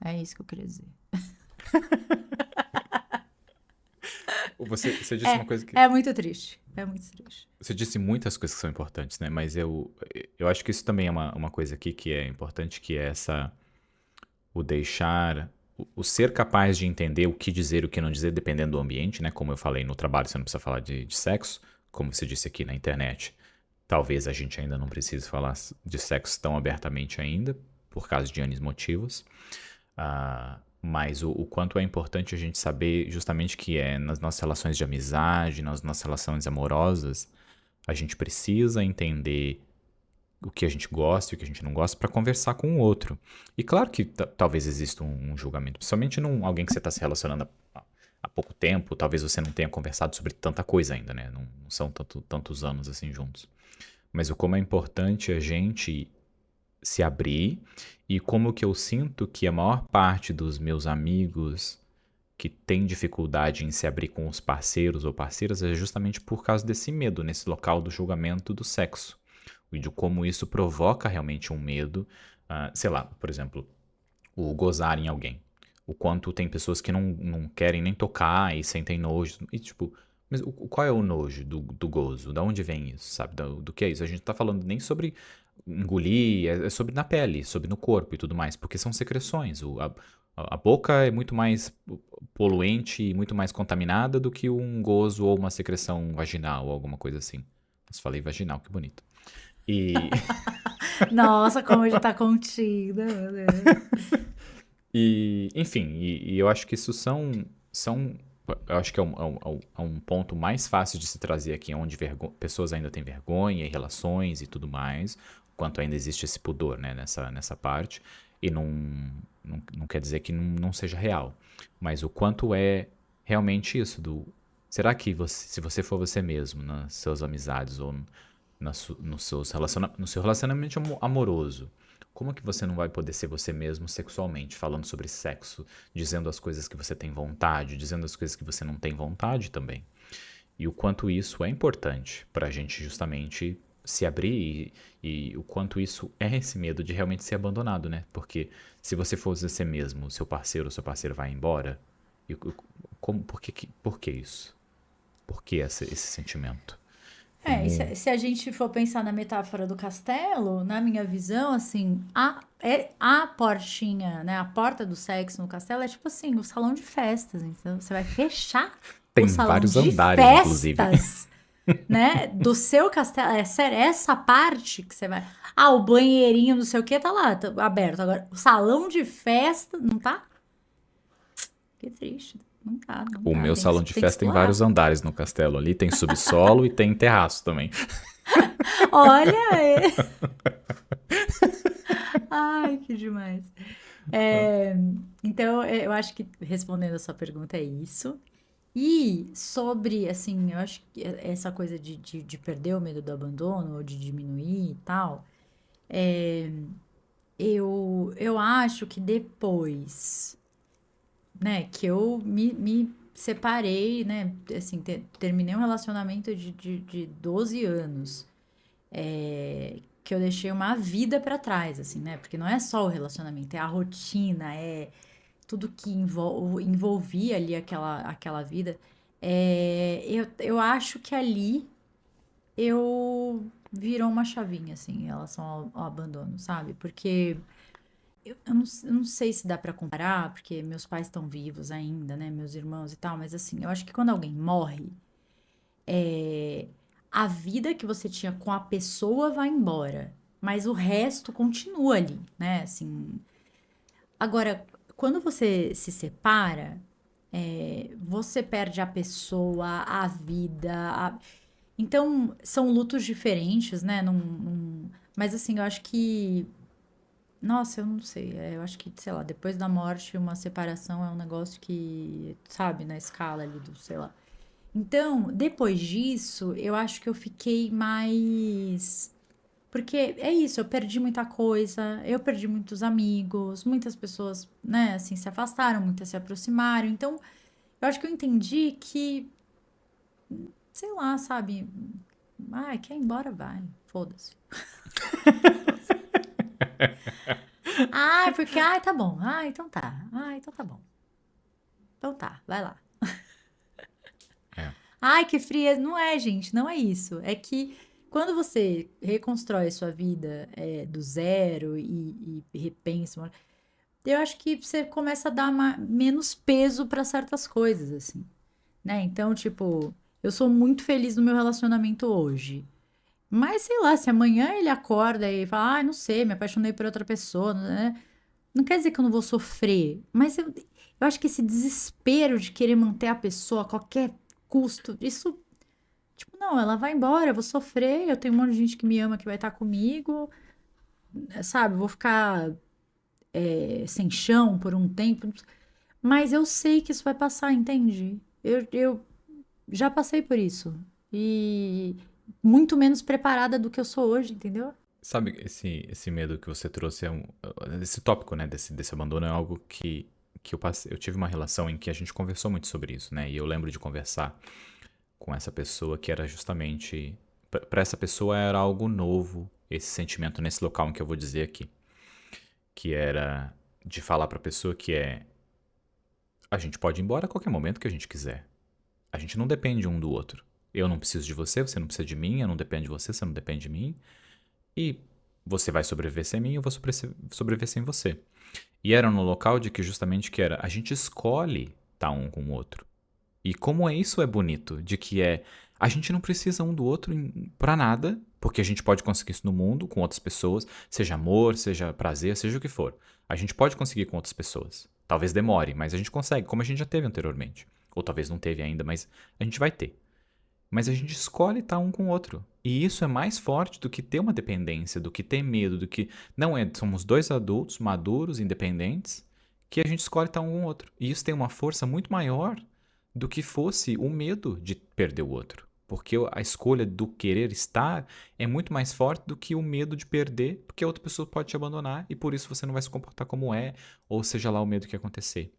É isso que eu queria dizer. Você disse uma É, coisa que... é muito triste. É muito triste. Você disse muitas coisas que são importantes, né? Mas eu acho que isso também é uma coisa aqui que é importante, que é o deixar, o ser capaz de entender o que dizer e o que não dizer, dependendo do ambiente, né? Como eu falei no trabalho, você não precisa falar de sexo, como você disse aqui na internet. Talvez a gente ainda não precise falar de sexo tão abertamente ainda, por causa de N motivos. Mas o quanto é importante a gente saber justamente que é nas nossas relações de amizade, nas nossas relações amorosas, a gente precisa entender o que a gente gosta e o que a gente não gosta para conversar com o outro. E claro que talvez exista um julgamento, principalmente num alguém que você está se relacionando há pouco tempo, talvez você não tenha conversado sobre tanta coisa ainda, né? Não são tantos anos assim juntos. Mas o como é importante a gente se abrir e como que eu sinto que a maior parte dos meus amigos que tem dificuldade em se abrir com os parceiros ou parceiras é justamente por causa desse medo nesse local do julgamento do sexo e de como isso provoca realmente um medo, sei lá, por exemplo, o gozar em alguém. O quanto tem pessoas que não querem nem tocar e sentem nojo. E tipo, mas qual é o nojo do gozo? Da onde vem isso, sabe? Do que é isso? A gente tá falando nem sobre engolir, é sobre na pele, sobre no corpo e tudo mais, porque são secreções. A boca é muito mais poluente e muito mais contaminada do que um gozo ou uma secreção vaginal ou alguma coisa assim. Mas falei vaginal, que bonito. E, Nossa, como ele tá contida, meu Deus. enfim, e eu acho que isso são eu acho que é um ponto mais fácil de se trazer aqui, onde pessoas ainda têm vergonha e relações e tudo mais, quanto ainda existe esse pudor, né, nessa parte, e não quer dizer que não seja real, mas o quanto é realmente isso, será que se você for você mesmo nas suas amizades ou no seu relacionamento amoroso, como que você não vai poder ser você mesmo sexualmente, falando sobre sexo, dizendo as coisas que você tem vontade, dizendo as coisas que você não tem vontade também? E o quanto isso é importante para a gente justamente se abrir e o quanto isso é esse medo de realmente ser abandonado, né? Porque se você for você mesmo, seu parceiro ou sua parceira vai embora, por que isso? Por que esse sentimento? E Como. se a gente for pensar na metáfora do castelo, na minha visão, assim, a portinha, né? A porta do sexo no castelo é tipo assim, o salão de festas. Então, você vai fechar o Tem salão vários de andares, inclusive. festas, né? Do seu castelo. É sério, essa parte que você vai. Ah, o banheirinho, não sei o que, tá lá, tá aberto. Agora, o salão de festa, não tá? Que triste. Não tá, não O tá. meu salão de Tem que festa tem vários explorar. andares no castelo ali, tem subsolo e tem terraço também. Olha! Ai, que demais. É, então, eu acho que respondendo a sua pergunta é isso. E sobre, assim, eu acho que essa coisa de perder o medo do abandono ou de diminuir e tal, eu acho que depois, né, que eu me separei, né, assim, terminei um relacionamento de 12 anos, que eu deixei uma vida pra trás, assim, né, porque não é só o relacionamento, é a rotina, é tudo que envolvia ali aquela vida, eu acho que ali eu virou uma chavinha, assim, em relação ao abandono, sabe? Porque eu não sei se dá pra comparar, porque meus pais estão vivos ainda, né? Meus irmãos e tal, mas assim, eu acho que quando alguém morre, a vida que você tinha com a pessoa vai embora, mas o resto continua ali, né? Assim, agora, quando você se separa, você perde a pessoa, a vida. Então, são lutos diferentes, né? Mas assim, eu acho que. Nossa, eu não sei. Eu acho que, sei lá, depois da morte, uma separação é um negócio que, sabe, na escala ali do, sei lá. Então, depois disso, eu acho que eu fiquei mais. Porque é isso, eu perdi muita coisa, eu perdi muitos amigos, muitas pessoas, né, assim, se afastaram, muitas se aproximaram. Então, eu acho que eu entendi que, sei lá, sabe? Ah, quer ir embora, vai. Foda-se. Ai, porque, ai, tá bom. Ah, então tá. Ah, então tá bom. Então tá, vai lá. É. Ai, que frieza. Não é, gente, não é isso. É que quando você reconstrói sua vida do zero e repensa, eu acho que você começa a dar menos peso para certas coisas, assim, né? Então, tipo, eu sou muito feliz no meu relacionamento hoje. Mas sei lá, se amanhã ele acorda e fala, ai, não sei, me apaixonei por outra pessoa, né? Não quer dizer que eu não vou sofrer, mas eu acho que esse desespero de querer manter a pessoa a qualquer custo, isso, tipo, não, ela vai embora, eu vou sofrer, eu tenho um monte de gente que me ama que vai estar comigo, sabe? Eu vou ficar sem chão por um tempo, mas eu sei que isso vai passar, entende? Eu já passei por isso e muito menos preparada do que eu sou hoje, entendeu? Sabe, esse medo que você trouxe esse tópico, né, desse abandono é algo que eu tive uma relação em que a gente conversou muito sobre isso, né? E eu lembro de conversar com essa pessoa que era justamente para essa pessoa era algo novo esse sentimento nesse local em que eu vou dizer aqui, que era de falar pra pessoa que a gente pode ir embora a qualquer momento que a gente quiser. A gente não depende um do outro. Eu não preciso de você, você não precisa de mim, eu não dependo de você, você não depende de mim. E você vai sobreviver sem mim, eu vou sobreviver sem você. E era no local de que justamente que era, a gente escolhe estar um com o outro. E como isso é bonito, de que a gente não precisa um do outro pra nada, porque a gente pode conseguir isso no mundo com outras pessoas, seja amor, seja prazer, seja o que for. A gente pode conseguir com outras pessoas. Talvez demore, mas a gente consegue, como a gente já teve anteriormente. Ou talvez não teve ainda, mas a gente vai ter. Mas a gente escolhe estar um com o outro. E isso é mais forte do que ter uma dependência, do que ter medo, do que. Não é. Somos dois adultos, maduros, independentes, que a gente escolhe estar um com o outro. E isso tem uma força muito maior do que fosse o medo de perder o outro. Porque a escolha do querer estar é muito mais forte do que o medo de perder, porque a outra pessoa pode te abandonar e por isso você não vai se comportar como é, ou seja lá o medo que acontecer.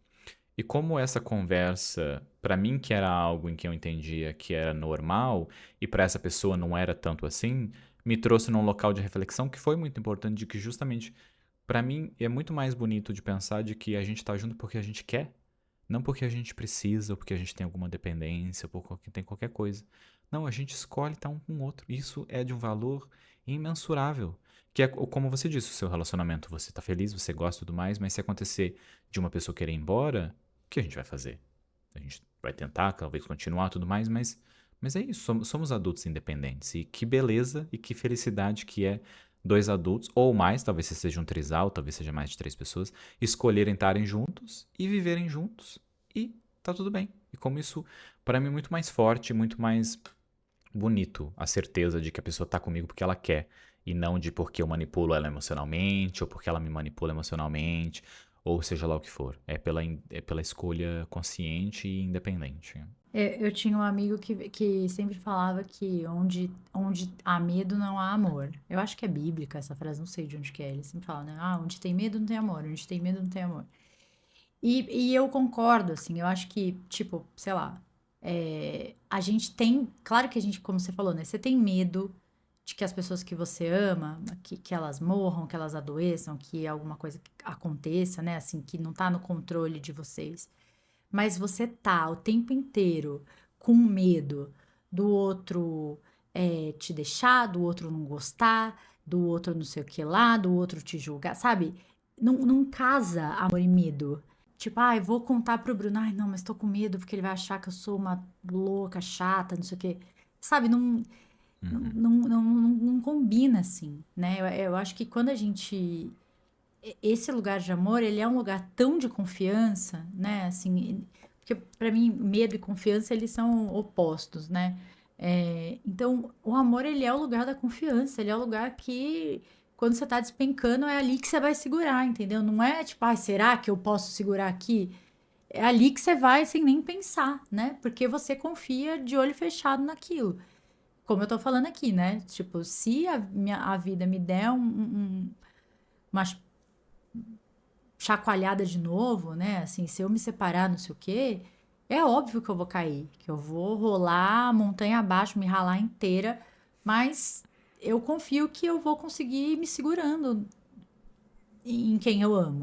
E como essa conversa, pra mim que era algo em que eu entendia que era normal, e pra essa pessoa não era tanto assim, me trouxe num local de reflexão que foi muito importante, de que justamente, pra mim, é muito mais bonito de pensar de que a gente tá junto porque a gente quer, não porque a gente precisa, ou porque a gente tem alguma dependência, ou porque tem qualquer coisa. Não, a gente escolhe estar um com o outro. Isso é de um valor imensurável. Que é como você disse, o seu relacionamento, você tá feliz, você gosta e tudo mais, mas se acontecer de uma pessoa querer ir embora, o que a gente vai fazer? A gente vai tentar, talvez, continuar tudo mais, mas é isso, somos adultos independentes. E que beleza e que felicidade que é dois adultos, ou mais, talvez seja um trisal, talvez seja mais de três pessoas, escolherem estarem juntos e viverem juntos. E tá tudo bem. E como isso, para mim, é muito mais forte, muito mais bonito a certeza de que a pessoa tá comigo porque ela quer. E não de porque eu manipulo ela emocionalmente, ou porque ela me manipula emocionalmente, ou seja lá o que for. É pela escolha consciente e independente. Eu tinha um amigo que sempre falava que onde há medo não há amor. Eu acho que é bíblica essa frase, não sei de onde que é. Ele sempre fala, né? Ah, onde tem medo não tem amor, onde tem medo não tem amor. E eu concordo, assim, eu acho que, tipo, sei lá, a gente tem, claro que a gente, como você falou, né? Você tem medo de que as pessoas que você ama, que elas morram, que elas adoeçam, que alguma coisa aconteça, né? Assim, que não tá no controle de vocês. Mas você tá o tempo inteiro com medo do outro te deixar, do outro não gostar, do outro não sei o que lá, do outro te julgar, sabe? Não casa amor e medo. Tipo, ai, vou contar pro Bruno, ai, não, mas tô com medo porque ele vai achar que eu sou uma louca, chata, não sei o quê. Sabe, Uhum. não combina assim, né? Eu acho que quando a gente esse lugar de amor, ele é um lugar tão de confiança, né? Assim, porque para mim, medo e confiança, eles são opostos, né? Então, o amor, ele é o lugar da confiança, ele é o lugar que, quando você tá despencando, é ali que você vai segurar, entendeu? Não é tipo, ah, será que eu posso segurar aqui? É ali que você vai sem nem pensar, né? Porque você confia de olho fechado naquilo. Como eu tô falando aqui, né? Tipo, se a vida me der uma chacoalhada de novo, né? Assim, se eu me separar, não sei o quê, é óbvio que eu vou cair, que eu vou rolar montanha abaixo, me ralar inteira, mas eu confio que eu vou conseguir ir me segurando em quem eu amo.